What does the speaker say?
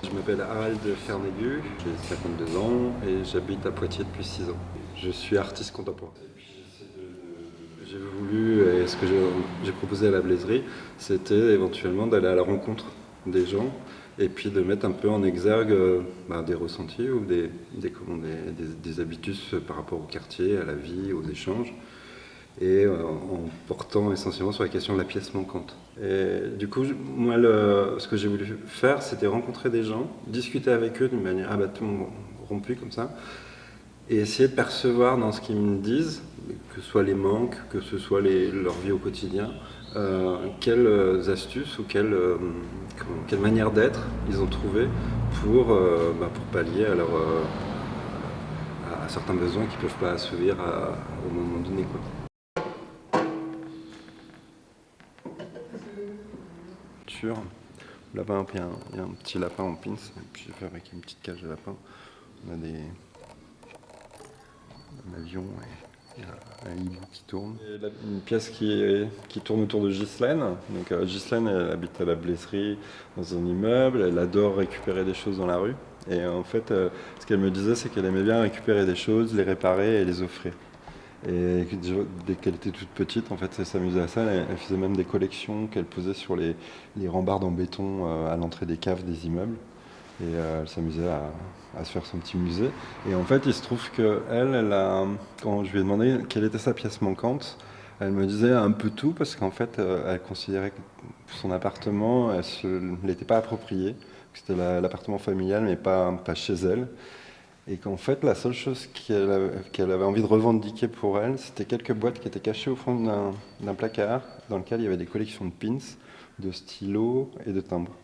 Je m'appelle Harald Fernégu, j'ai 52 ans et j'habite à Poitiers depuis 6 ans. Je suis artiste contemporain. J'ai voulu, et ce que j'ai proposé à la Blaiserie, c'était éventuellement d'aller à la rencontre des gens et puis de mettre un peu en exergue des ressentis ou des habitus par rapport au quartier, à la vie, aux échanges, et en portant essentiellement sur la question de la pièce manquante. Et du coup, moi, ce que j'ai voulu faire, c'était rencontrer des gens, discuter avec eux d'une manière rompue comme ça, et essayer de percevoir dans ce qu'ils me disent, que ce soit les manques, que ce soit leur vie au quotidien, quelles astuces ou quelle manière d'être ils ont trouvé pour pallier à certains besoins qu'ils ne peuvent pas assouvir au moment donné, quoi. Sur le lapin, puis il y a un petit lapin en pins, et puis j'ai fabriqué une petite cage de lapin. On a un avion et un hibou qui tourne. Une pièce qui tourne autour de Ghislaine. Donc Ghislaine, elle habite à la Blaiserie dans un immeuble, elle adore récupérer des choses dans la rue. Et en fait, ce qu'elle me disait, c'est qu'elle aimait bien récupérer des choses, les réparer et les offrir. Et dès qu'elle était toute petite, en fait, elle s'amusait à ça. Elle faisait même des collections qu'elle posait sur les rambardes en béton à l'entrée des caves des immeubles. Et elle s'amusait à se faire son petit musée. Et en fait, il se trouve quand je lui ai demandé quelle était sa pièce manquante, elle me disait un peu tout, parce qu'en fait, elle considérait que son appartement, elle ne l'était pas approprié, que c'était l'appartement familial, mais pas chez elle. Et qu'en fait, la seule chose qu'elle avait envie de revendiquer pour elle, c'était quelques boîtes qui étaient cachées au fond d'un placard, dans lequel il y avait des collections de pins, de stylos et de timbres.